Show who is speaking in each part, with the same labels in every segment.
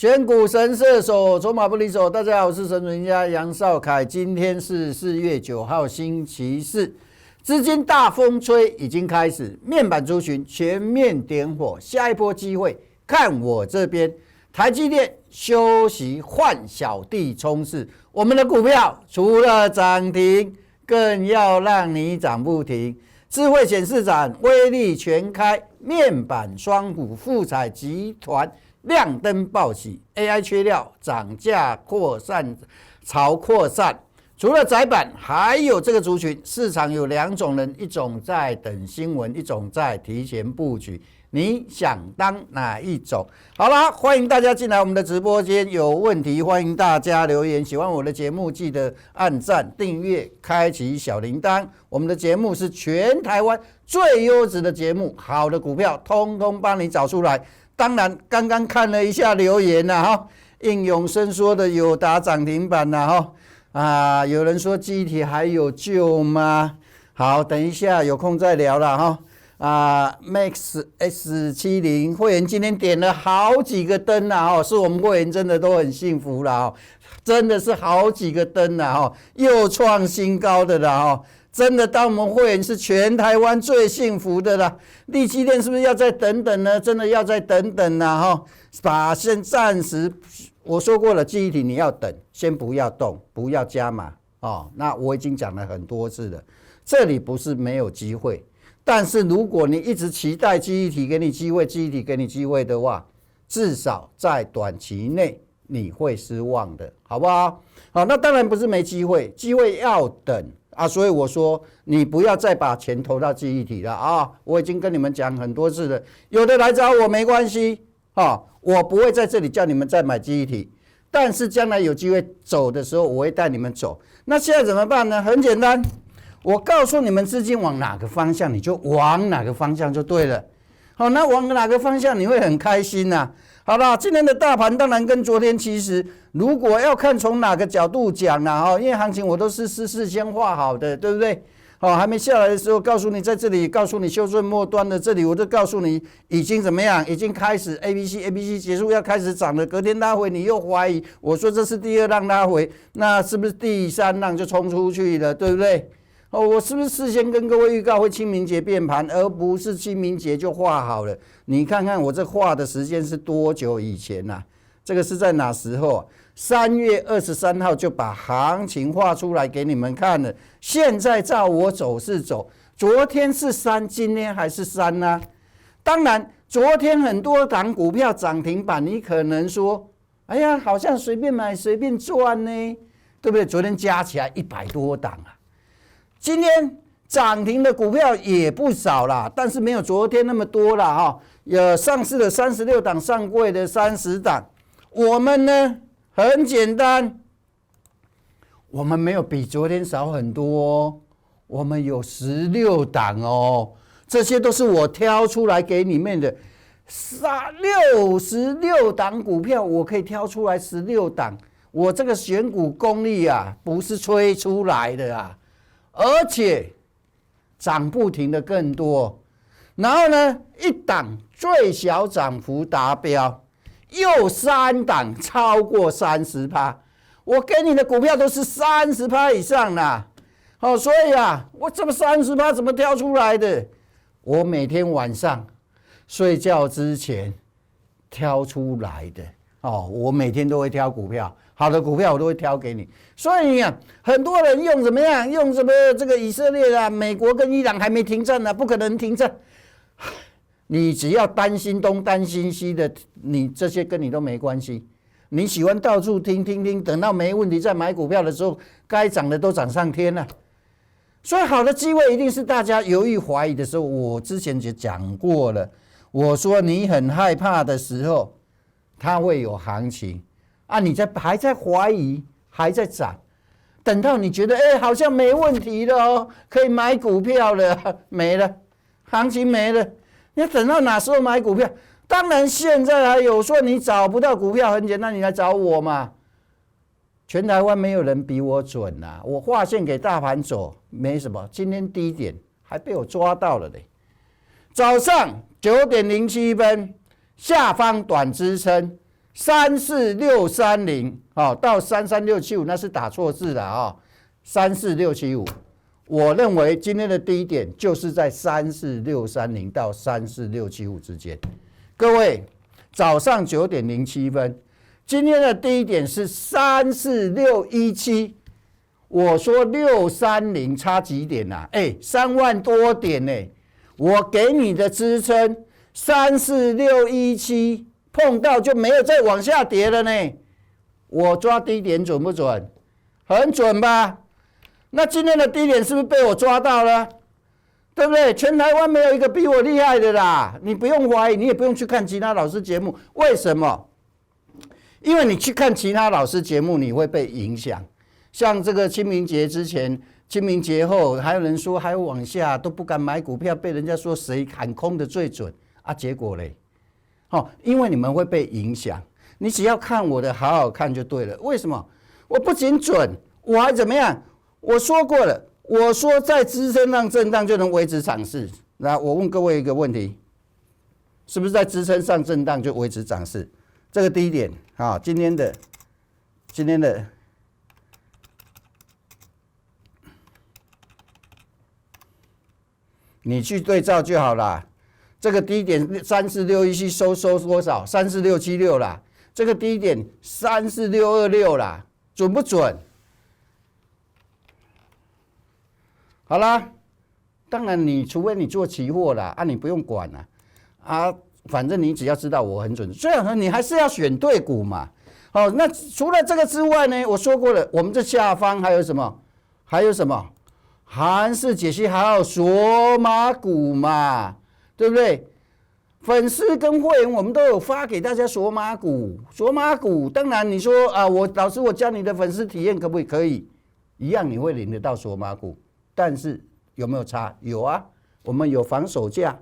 Speaker 1: 选股神射手，筹码不离手。大家好，我是神专家杨少凯。今天是4月9号，星期四。资金大风吹已经开始，面板族群全面点火，下一波机会看我这边。台积电休息换小弟冲刺，我们的股票除了涨停，更要让你涨不停。智慧显示展威力全开，面板双虎富彩集团亮灯报喜 ，AI 缺料，涨价扩散，潮扩散。除了载板，还有这个族群，市场有2种人，一种在等新闻，一种在提前布局。你想当哪一种？好啦，欢迎大家进来我们的直播间，有问题欢迎大家留言。喜欢我的节目，记得按赞、订阅、开启小铃铛。我们的节目是全台湾最优质的节目，好的股票通通帮你找出来。当然，刚刚看了一下留言哈，应永生说的友达涨停板哈，有人说记忆体还有救吗？好，等一下有空再聊了哈。Max S70 会员今天点了好几个灯是我们会员真的都很幸福了真的是好几个灯又创新高的了真的，当我们会员是全台湾最幸福的啦。力积电是不是要再等等呢？真的要再等等啦把先暂时我说过了，记忆体你要等，先不要动，不要加码那我已经讲了很多次了，这里不是没有机会，但是如果你一直期待记忆体给你机会，记忆体给你机会的话，至少在短期内你会失望的，好不好？好，那当然不是没机会，机会要等。所以我说你不要再把钱投到记忆体了我已经跟你们讲很多次了，有的来找我没关系我不会在这里叫你们再买记忆体，但是将来有机会走的时候，我会带你们走。那现在怎么办呢？很简单，我告诉你们资金往哪个方向，你就往哪个方向就对了。好，那往哪个方向你会很开心好了，今天的大盘当然跟昨天其实，如果要看从哪个角度讲因为行情我都是事先画好的，对不对？还没下来的时候，告诉你在这里，告诉你修正末端的这里，我就告诉你已经怎么样，已经开始 ABC 结束要开始涨了，隔天拉回你又怀疑，我说这是第2浪拉回，那是不是第3浪就冲出去了，对不对？我是不是事先跟各位预告会清明节变盘，而不是清明节就画好了？你看看我这画的时间是多久以前这个是在哪时候？3月23号就把行情画出来给你们看了。现在照我走势走，昨天是3，今天还是3呢？当然，昨天很多档股票涨停板，你可能说，哎呀，好像随便买随便赚呢，对不对？昨天加起来100多档今天涨停的股票也不少啦，但是没有昨天那么多啦有上市的36档，上柜的30档。我们呢，很简单，我们没有比昨天少很多我们有16档这些都是我挑出来给你们的66档股票，我可以挑出来16档。我这个选股功力不是吹出来的而且涨不停的更多，然后呢，一档最小涨幅达标，又3档超过30%，我给你的股票都是30%以上啦。所以我这么30%怎么挑出来的？我每天晚上睡觉之前挑出来的我每天都会挑股票。好的股票我都会挑给你，所以很多人用怎么样？用什么这个以色列美国跟伊朗还没停战不可能停战。你只要担心东担心西的，你这些跟你都没关系。你喜欢到处听，等到没问题再买股票的时候，该涨的都涨上天了。所以好的机会一定是大家犹豫怀疑的时候，我之前就讲过了，我说你很害怕的时候，它会有行情。你还在怀疑，还在涨，等到你觉得好像没问题了可以买股票了，没了，行情没了，你等到哪时候买股票？当然现在还有说你找不到股票，很简单，你来找我嘛。全台湾没有人比我准我画线给大盘走没什么，今天低点还被我抓到了嘞。早上9点07分，下方短支撑。34630，到33675，那是打错字了啊，34675。我认为今天的低点就是在34630到34675之间。各位，早上9点07分，今天的低点是34617。我说630差几点啊？3万多点呢。我给你的支撑34617。碰到就没有再往下跌了呢。我抓低点准不准？很准吧？那今天的低点是不是被我抓到了？对不对？全台湾没有一个比我厉害的啦！你不用怀疑，你也不用去看其他老师节目。为什么？因为你去看其他老师节目，你会被影响。像这个清明节之前、清明节后，还有人说还有往下，都不敢买股票，被人家说谁喊空的最准啊？结果嘞？因为你们会被影响，你只要看我的，好好看就对了。为什么？我不仅准，我还怎么样？我说过了，我说在支撑上震荡就能维持涨势。那我问各位一个问题，是不是在支撑上震荡就维持涨势？这个第一点啊，今天的，你去对照就好了。这个低点34617收多少？34676啦。这个低点34626啦，准不准？好啦，当然你除非你做期货啦，你不用管啦，反正你只要知道我很准。虽然说你还是要选对股嘛。那除了这个之外呢，我说过了，我们这下方还有什么？韩式解析还有索马股嘛。对不对？粉丝跟会员我们都有发给大家索马股，当然你说啊，老师我教你的粉丝体验可不可以？可以，一样你会领得到索马股，但是有没有差？有啊，我们有防守价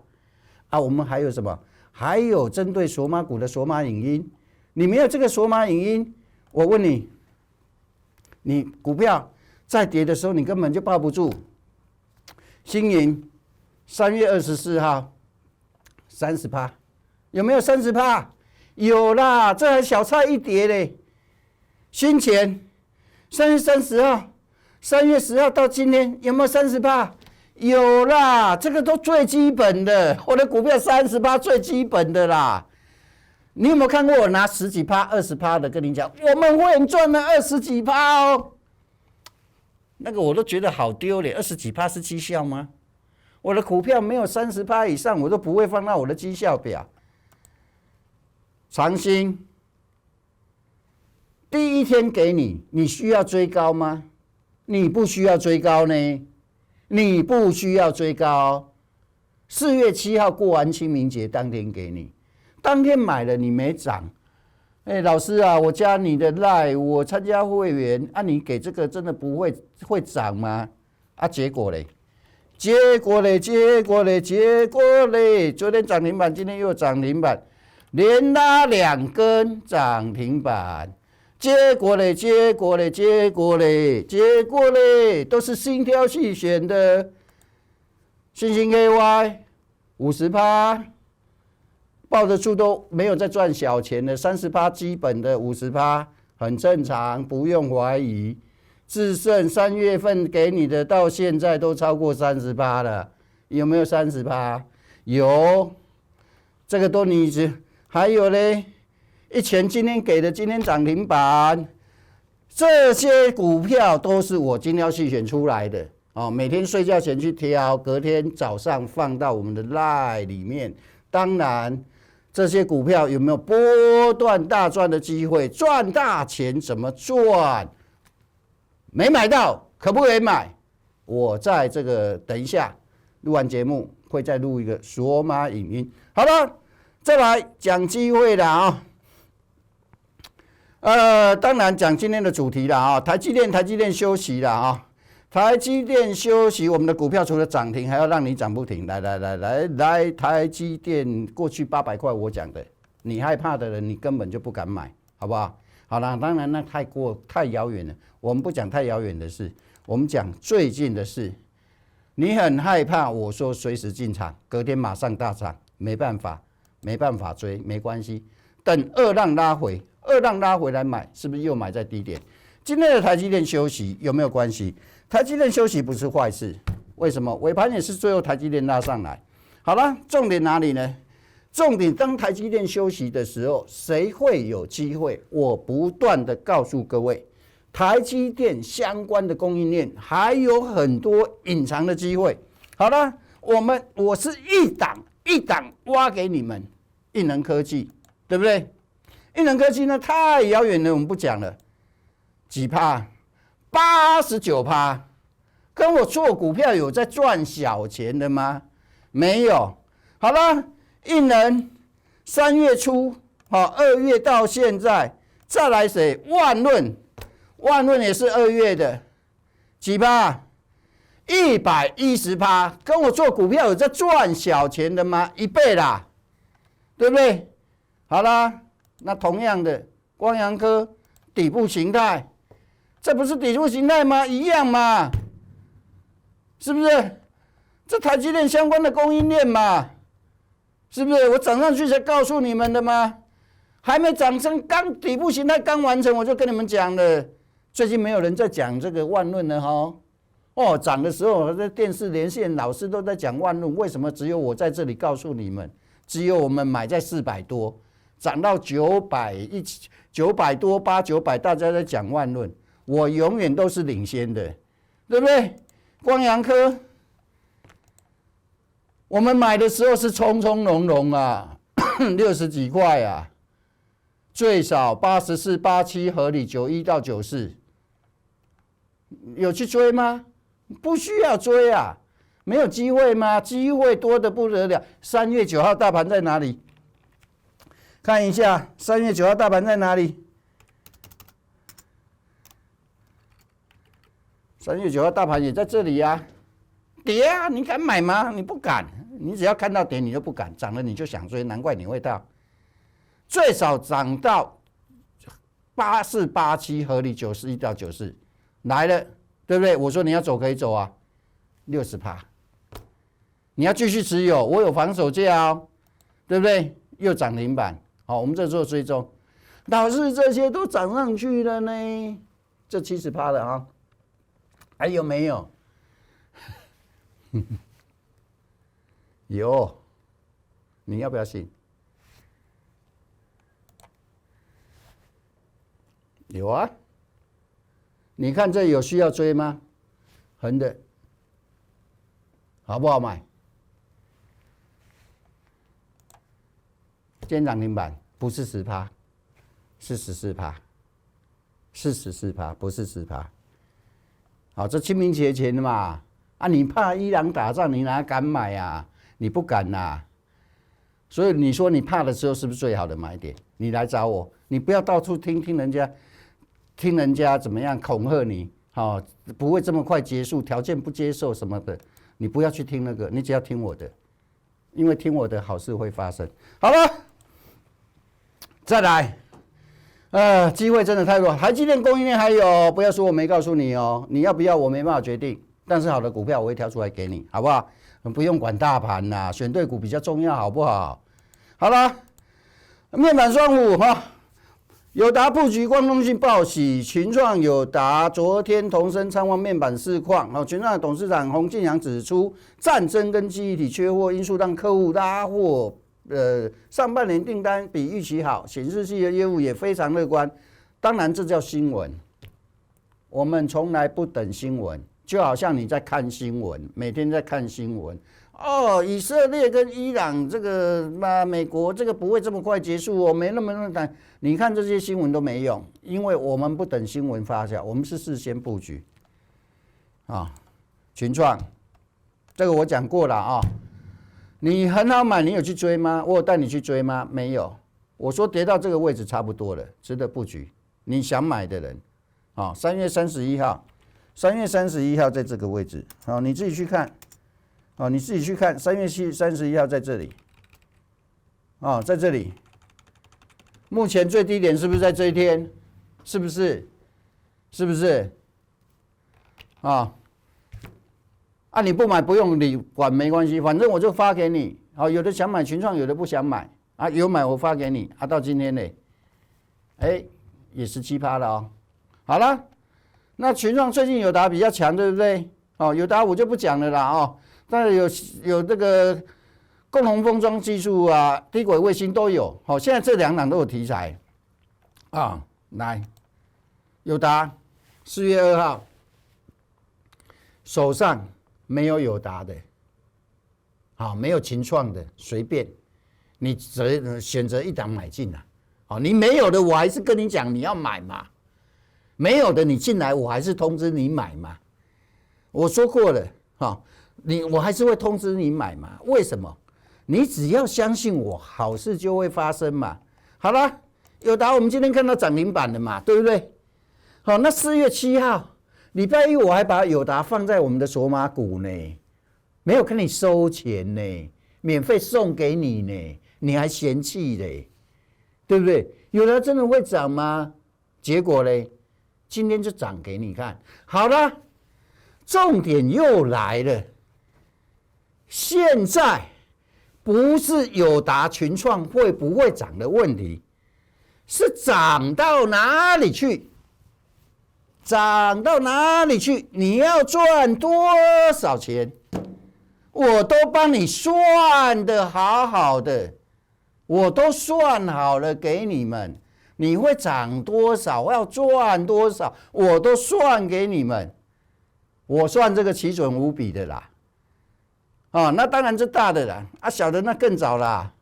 Speaker 1: 我们还有什么？还有针对索马股的索马影音，你没有这个索马影音，我问你，你股票在跌的时候你根本就抱不住。新盈3月24号。30%，有没有30%？有啦，这还小差一跌嘞。新钱3月30号、3月10号到今天有没有30%？有啦，这个都最基本的，我的股票30%最基本的啦。你有没有看过我拿10几%、20%的跟你讲，我们会员赚了20几%哦？那个我都觉得好丢脸，20几%是绩效吗？我的股票没有30%以上，我都不会放到我的绩效表。长兴第一天给你，你需要追高吗？你不需要追高呢，你不需要追高。4月7号过完清明节当天给你，当天买了你没涨，老师啊，我加你的 LINE， 我参加会员你给这个真的不会涨吗？结果嘞？结果嘞，昨天涨停板，今天又涨停板，连拉2根涨停板。结果嘞，都是精挑细选的。新兴 KY 50%，抱得住都没有在赚小钱的，30%基本的50%很正常，不用怀疑。智胜3月份给你的，到现在都超过30%了，有没有30%？有，这个都你还有嘞，一前今天给的，今天涨停板，这些股票都是我精挑细选出来的每天睡觉前去挑，隔天早上放到我们的 LINE 里面。当然，这些股票有没有波段大赚的机会？赚大钱怎么赚？没买到，可不可以买？我在这个等一下录完节目会再录一个索马影音。好了，再来讲机会了当然讲今天的主题了台积电休息了台积电休息，我们的股票除了涨停，还要让你涨不停。来，台积电过去800块，我讲的，你害怕的人，你根本就不敢买，好不好？好了，当然那太遥远了，我们不讲太遥远的事，我们讲最近的事。你很害怕，我说随时进场，隔天马上大涨，没办法追，没关系。等二浪拉回，二浪拉回来买，是不是又买在低点？今天的台积电休息有没有关系？台积电休息不是坏事，为什么？尾盘也是最后台积电拉上来。好了，重点哪里呢？重点当台积电休息的时候，谁会有机会？我不断的告诉各位，台积电相关的供应链还有很多隐藏的机会。好了，我是一档一档挖给你们，印能科技，对不对？印能科技呢太遥远了，我们不讲了。几趴？89%。跟我做股票有在赚小钱的吗？没有。好了，印能3月初，2月到现在，再来谁？万润，万润也是2月的，几趴？110%。跟我做股票有在赚小钱的吗？1倍啦，对不对？好啦，那同样的，光阳科底部形态，这不是底部形态吗？一样嘛，是不是？这台积电相关的供应链嘛，是不是？我涨上去才告诉你们的吗？还没涨升，刚底部形态刚完成，我就跟你们讲了。最近没有人在讲这个万润了哈。哦，涨的时候，在电视连线老师都在讲万润，为什么只有我在这里告诉你们？只有我们买在400多，涨到900多800-900，大家在讲万润，我永远都是领先的，对不对？光阳科，我们买的时候是葱葱茏茏啊，60几块啊，最少84、87，合理91到94，有去追吗？不需要追啊，没有机会吗？机会多得不得了。3月9号大盘在哪里？看一下3月9号大盘在哪里？3月9号大盘也在这里啊，跌啊，你敢买吗？你不敢，你只要看到跌你就不敢，涨了你就想追，难怪你会到，最少涨到84、87，合理91到94，来了，对不对？我说你要走可以走啊，60%，你要继续持有，我有防守价哦，对不对？又涨停板，好，我们这做追踪，老师这些都涨上去了呢，这70%了啊。还有没有？有，你要不要信？有啊，你看这有需要追吗？横的，好不好买？今天涨停板不是10%，是14%，是14%，不是10%。好，这清明节前的嘛，啊，你怕伊朗打仗，你哪敢买啊？你不敢呐、所以你说你怕的时候，是不是最好的买点？你来找我，你不要到处听人家怎么样恐吓你，好、不会这么快结束，条件不接受什么的，你不要去听那个，你只要听我的，因为听我的好事会发生。好了，再来。机会真的太多，台积电供应链还有，不要说我没告诉你哦，你要不要我没办法决定，但是好的股票我会挑出来给你，好不好？不用管大盘啦，选对股比较重要，好不好？好了，面板双虎哈，友达布局光通讯报喜，群创友达昨天同声参望面板市况，群创的董事长洪敬阳指出，战争跟记忆体缺货因素让客户拉货。上半年订单比预期好，显示器的业务也非常乐观。当然，这叫新闻。我们从来不等新闻，就好像你在看新闻，每天在看新闻。哦，以色列跟伊朗这个美国这个不会这么快结束哦，没那么短。你看这些新闻都没用，因为我们不等新闻发酵，我们是事先布局。群创，这个我讲过了啊。你很好买，你有去追吗？我有带你去追吗？没有。我说跌到这个位置差不多了，值得布局。你想买的人，3月31号，3月31号在这个位置，你自己去看，你自己去看，3月31号在这里，在这里。目前最低点是不是在这一天？是不是？是不是？你不买不用理管没关系，反正我就发给你。有的想买群创，有的不想买啊，有买我发给你啊，到今天呢，也17%了哦。好了，那群创最近友达比较强，对不对？哦，友达我就不讲了啦哦，但是有这个共同封装技术啊，低轨卫星都有。好，现在这2档都有题材啊。来，友达4月2号手上没有友达的，好，没有群创的，随便你选择一档买进啦。好，你没有的，我还是跟你讲你要买嘛。没有的，你进来我还是通知你买嘛。我说过了，我还是会通知你买嘛。为什么？你只要相信我，好事就会发生嘛。好了，友达我们今天看到涨停板了嘛，对不对？好，那4月7号礼拜一我还把友达放在我们的索马股呢，没有跟你收钱呢，免费送给你呢，你还嫌弃嘞，对不对？友达真的会涨吗？结果嘞，今天就涨给你看。好了，重点又来了，现在不是友达群创会不会涨的问题，是涨到哪里去？涨到哪里去？你要赚多少钱？我都帮你算得好好的，我都算好了给你们。你会涨多少？要赚多少？我都算给你们。我算这个奇准无比的啦。那当然是大的啦，小的那更早啦。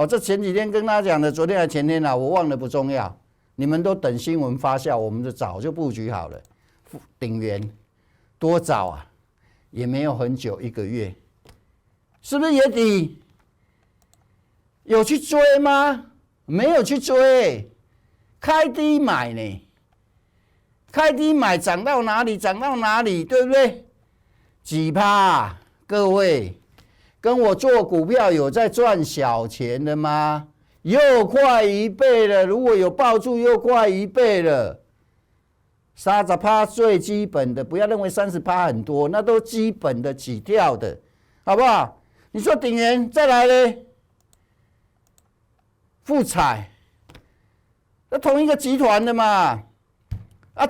Speaker 1: 这前几天跟大家讲的，昨天还前天啦，我忘了不重要。你们都等新闻发酵，我们就早就布局好了。鼎元多早啊？也没有很久，1个月，是不是也底？有去追吗？没有去追，开低买呢。开低买涨到哪里？涨到哪里，对不对？几趴？各位，跟我做股票有在赚小钱的吗？又快1倍了，如果有抱住又快1倍了。30%最基本的，不要认为30%很多，那都基本的起跳的，好不好？你说鼎元再来嘞，富彩，那同一个集团的嘛，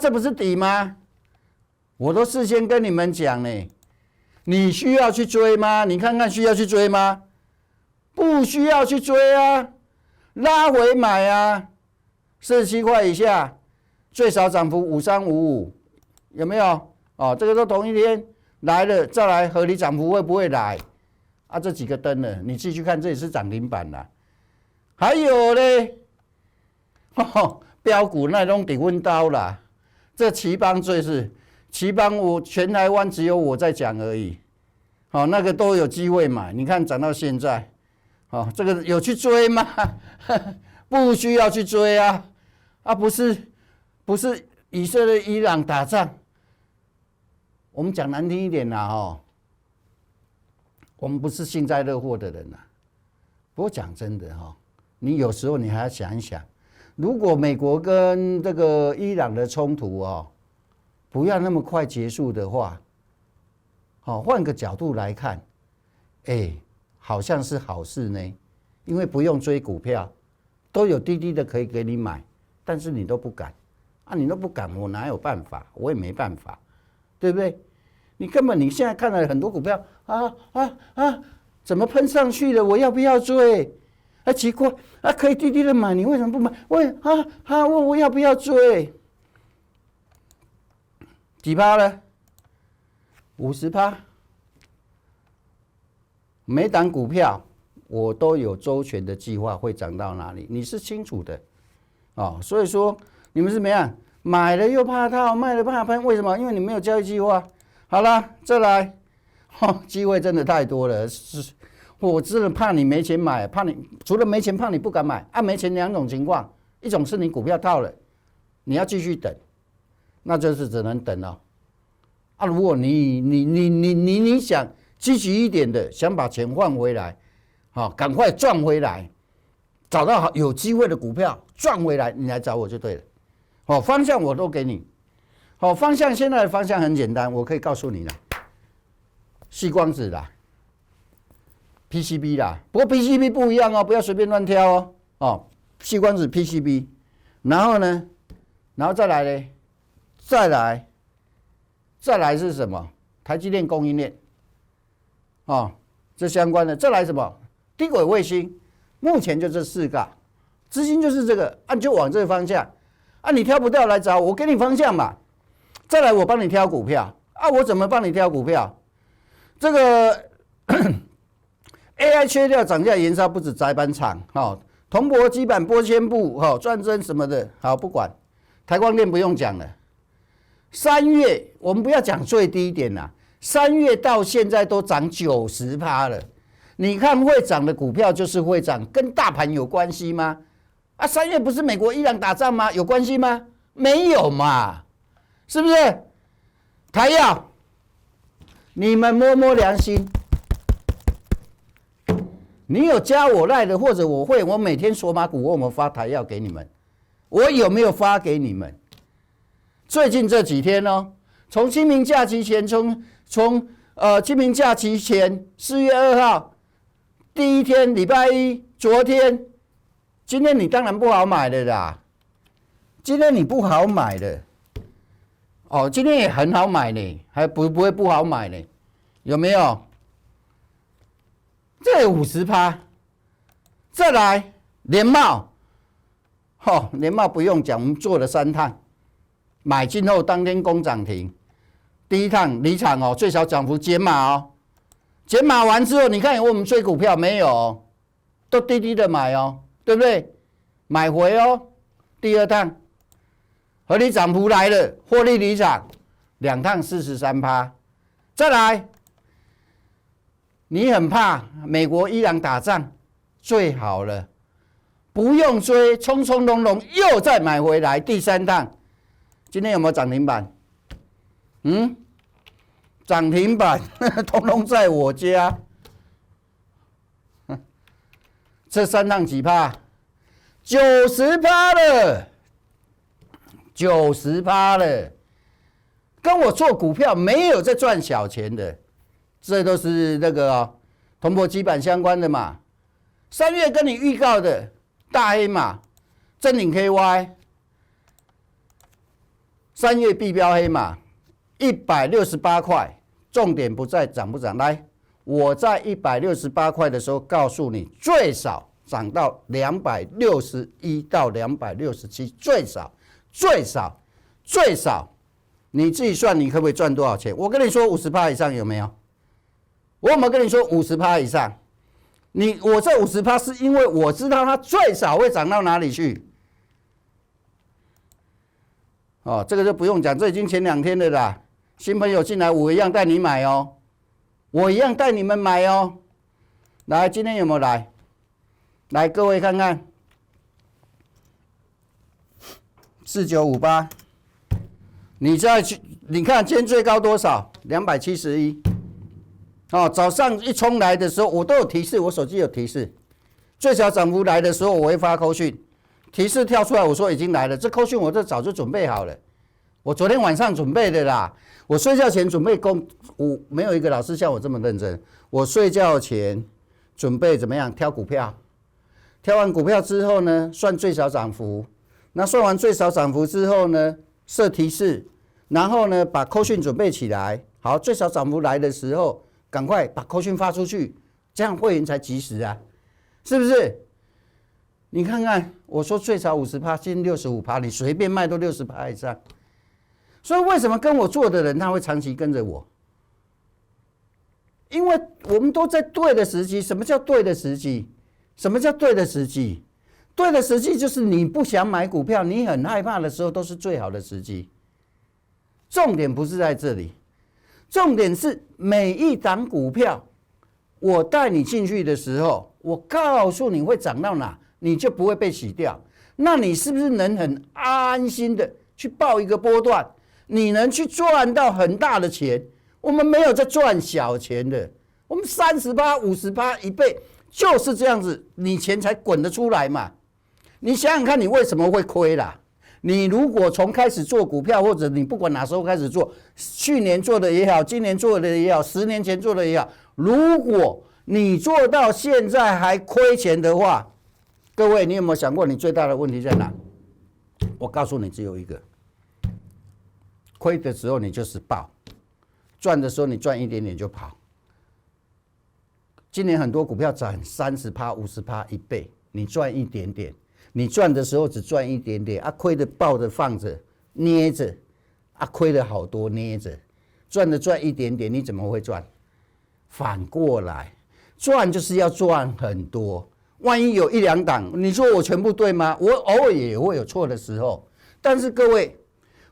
Speaker 1: 这不是底吗？我都事先跟你们讲呢，你需要去追吗？你看看需要去追吗？不需要去追啊。拉回买啊，47块以下，最少涨幅5355，有没有？这个都同一天来了，再来合理涨幅会不会来？这几个灯了，你继续看，这也是涨停板啦。还有嘞，标股那种底温刀啦，这奇邦最是奇邦，我全台湾只有我在讲而已。那个都有机会买，你看涨到现在。这个有去追吗？不需要去追啊！不是以色列、伊朗打仗，我们讲难听一点啦，我们不是幸灾乐祸的人啦。不过讲真的你有时候你还要想一想，如果美国跟这个伊朗的冲突不要那么快结束的话，换个角度来看，好像是好事呢，因为不用追股票，都有低低的可以给你买，但是你都不敢，你都不敢，我哪有办法？我也没办法，对不对？你根本你现在看了很多股票怎么喷上去了？我要不要追？奇怪可以低低的买，你为什么不买？问我要不要追？几趴了？50%。每档股票我都有周全的计划，会涨到哪里，你是清楚的所以说你们是怎么样？买了又怕套，卖了怕喷，为什么？因为你没有交易计划。好了，再来，机会真的太多了，我真的怕你没钱买，怕你除了没钱，怕你不敢买。没钱2种情况，一种是你股票套了，你要继续等，那就是只能等了。如果你想积极一点的，想把钱换回来，赶快赚回来，找到有机会的股票赚回来，你来找我就对了。方向我都给你。方向现在的方向很简单，我可以告诉你了。矽光子啦 PCB 啦，不过 PCB 不一样哦，不要随便乱挑哦。哦，矽光子 PCB， 然后呢，然后再来呢，再来是什么？台积电供应链，哦，这相关的。再来什么？低轨卫星，目前就这4个，资金就是这个，就往这个方向。你挑不到来找我，给你方向嘛。再来，我帮你挑股票我怎么帮你挑股票？这个AI 缺料涨价延烧，不止载板厂，铜箔基板、玻纤布、钻针什么的，好不管。台光电不用讲了。3月我们不要讲最低点啦，3月到现在都涨90%了。你看会涨的股票就是会涨，跟大盘有关系吗？3月不是美国伊朗打仗吗？有关系吗？没有嘛，是不是？台药，你们摸摸良心，你有加我赖的，或者我每天索马股我有没有发台药给你们？我有没有发给你们？最近这几天哦，从清明假期前，从清明假期前4月2号第一天礼拜一，昨天。今天你当然不好买的啦，今天你不好买的，今天也很好买呢，还不会不好买呢，有没有？这50%，再来联茂，联茂不用讲，我们做了3趟，买进后当天攻涨停，第一趟离场最少涨幅减码减码完之后，你看有我们追股票没有？都低低的买对不对？买回第二趟合理涨幅来了，获利离场，2趟43%。再来，你很怕美国伊朗打仗，最好了，不用追，冲冲隆隆又再买回来，第3趟，今天有没有涨停板？涨停板通通在我家。这3趟几趴？90%了，90%了。跟我做股票没有在赚小钱的，这都是那个铜箔基板相关的嘛。3月跟你预告的大黑马臻鼎 KY， 3月必标黑马168块，重点不在涨不涨。来，我在168块的时候告诉你，最少涨到261到267，最少，你自己算，你可不可以赚多少钱？我跟你说50%以上有没有？我有没有跟你说50%以上？我这50%是因为我知道它最少会涨到哪里去。这个就不用讲，这已经前2天的啦。新朋友进来，我一样带你买我一样带你们买来，今天有没有来？来，各位看看，4958，你看今天最高多少？271。早上一冲来的时候，我都有提示，我手机有提示。最小涨幅来的时候，我会发扣讯，提示跳出来，我说已经来了。这扣讯我这早就准备好了，我昨天晚上准备的啦。我睡觉前准备没有一个老师像我这么认真。我睡觉前准备怎么样？挑股票，挑完股票之后呢，算最小涨幅。那算完最少涨幅之后呢，设提示，然后呢把扣讯准备起来。好，最少涨幅来的时候，赶快把扣讯发出去，这样会员才及时啊，是不是？你看看，我说最少50%，今天65%，你随便卖都60%以上。所以为什么跟我做的人他会长期跟着我？因为我们都在对的时机。什么叫对的时机？什么叫对的时机？对的时机就是你不想买股票，你很害怕的时候，都是最好的时机。重点不是在这里，重点是每一档股票，我带你进去的时候，我告诉你会涨到哪，你就不会被洗掉。那你是不是能很安心的去报一个波段？你能去赚到很大的钱？我们没有在赚小钱的，我们30%、50%、1倍，就是这样子，你钱才滚得出来嘛。你想想看，你为什么会亏啦？你如果从开始做股票，或者你不管哪时候开始做，去年做的也好，今年做的也好，10年前做的也好，如果你做到现在还亏钱的话，各位，你有没有想过你最大的问题在哪？我告诉你，只有一个：亏的时候你就是爆，赚的时候你赚一点点就跑。今年很多股票涨30%、50%、1倍，你赚一点点，你赚的时候只赚一点点，亏的抱着放着捏着，亏的好多捏着，赚的赚一点点，你怎么会赚？反过来，赚就是要赚很多。万一有1、2档，你说我全部对吗？我偶尔也会有错的时候，但是各位，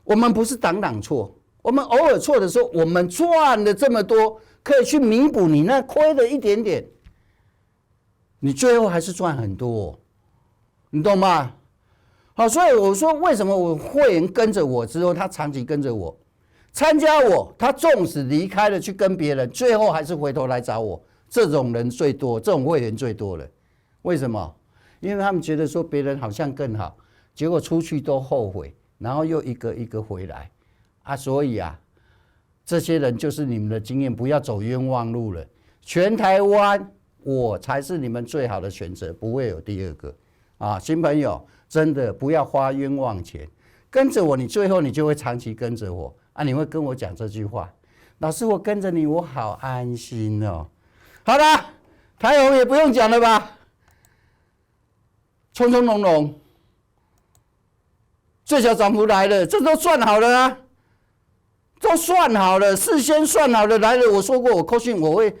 Speaker 1: 我们不是档档错，我们偶尔错的时候，我们赚了这么多，可以去弥补你那亏的一点点，你最后还是赚很多，你懂吗？好，所以我说为什么我会员跟着我之后，他长期跟着我，参加我，他纵使离开了去跟别人，最后还是回头来找我，这种人最多，这种会员最多了。为什么？因为他们觉得说别人好像更好，结果出去都后悔，然后又一个一个回来所以这些人就是你们的经验，不要走冤枉路了。全台湾我才是你们最好的选择，不会有第二个新朋友真的不要花冤枉钱，跟着我，你最后你就会长期跟着我你会跟我讲这句话，老师我跟着你我好安心哦。好了，台红也不用讲了吧，匆匆隆隆，最小涨幅来了，这都算好了都算好了，事先算好了来了。我说过，我扣讯我会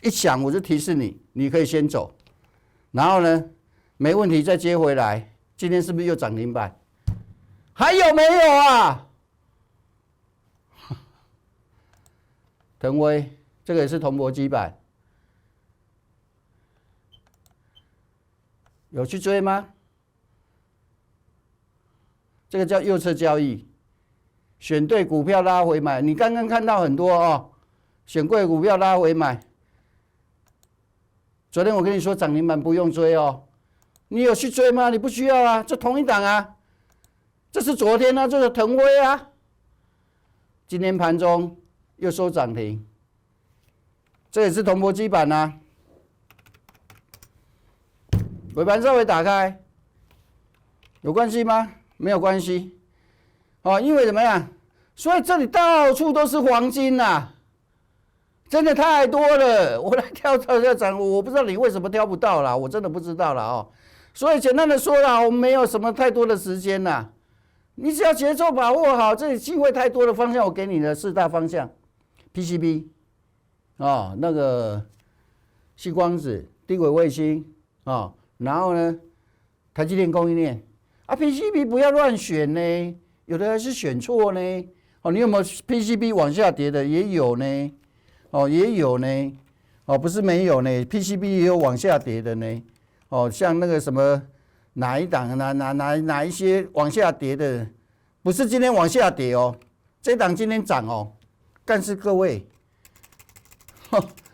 Speaker 1: 一想我就提示你，你可以先走，然后呢，没问题再接回来。今天是不是又涨停板？还有没有腾威，这个也是铜箔基板。有去追吗？这个叫右侧交易，选对股票拉回买。你刚刚看到很多选对股票拉回买。昨天我跟你说涨停板不用追你有去追吗？你不需要这同一档这是昨天这是腾威今天盘中又收涨停，这也是铜箔基板尾盘稍微打开，有关系吗？没有关系，因为怎么样？所以这里到处都是黄金真的太多了。我来挑涨，我不知道你为什么挑不到啦，我真的不知道了所以简单的说啦，我们没有什么太多的时间你只要节奏把握好，这里机会太多的方向，我给你的4大方向 ：PCB 那个矽光子、低轨卫星然后呢，台积电供应链PCB 不要乱选呢，有的还是选错呢。你有没有 PCB 往下跌的？也有呢，也有呢，不是没有呢 ，PCB 也有往下跌的呢。像那个什么哪一档哪一些往下跌的，不是今天往下跌这档今天涨但是各位，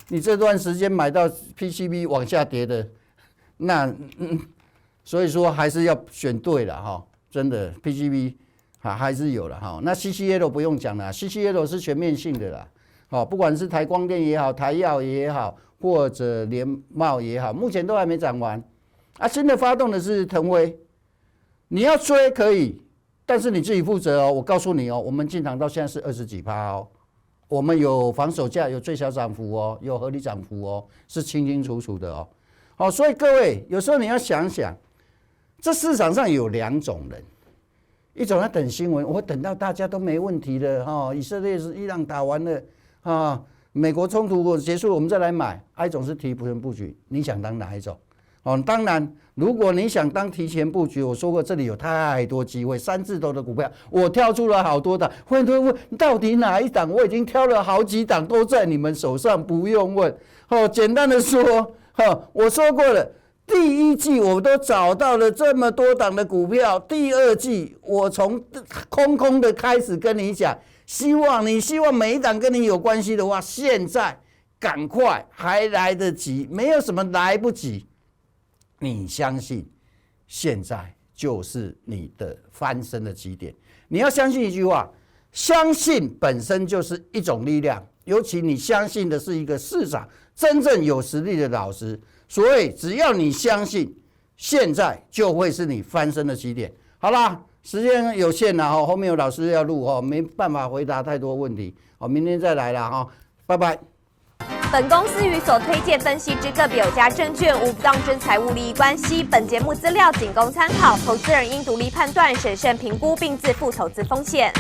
Speaker 1: 你这段时间买到 PCB 往下跌的。那所以说还是要选对了真的 PCB 还是有了那 CCL 不用讲了 ，CCL 是全面性的啦，不管是台光电也好，台药也好，或者联茂也好，目前都还没涨完新的发动的是腾威，你要追可以，但是你自己负责我告诉你我们进场到现在是20几%我们有防守价，有最小涨幅有合理涨幅是清清楚楚的所以各位，有时候你要想想，这市场上有2种人，一种要等新闻，我等到大家都没问题了以色列是伊朗打完了美国冲突结束了，我们再来买。一种是提前布局，你想当哪一种？当然，如果你想当提前布局，我说过这里有太多机会，3字头的股票，我挑出了好多档。会问到底哪一档？我已经挑了好几档，都在你们手上，不用问。简单的说。我说过了，第1季我都找到了这么多档的股票，第2季我从空的开始跟你讲，希望每一档跟你有关系的话，现在赶快还来得及，没有什么来不及。你相信，现在就是你的翻身的起点。你要相信一句话，相信本身就是一种力量。尤其你相信的是一个市场真正有实力的老师。所以只要你相信，现在就会是你翻身的起点。好啦，时间有限了哈，后面有老师要录哈，没办法回答太多问题。好，明天再来了哈，拜拜。
Speaker 2: 本公司与所推荐分析之个别有价证券无不当之财务利益关系。本节目资料仅供参考，投资人应独立判断、审慎评估，并自负投资风险。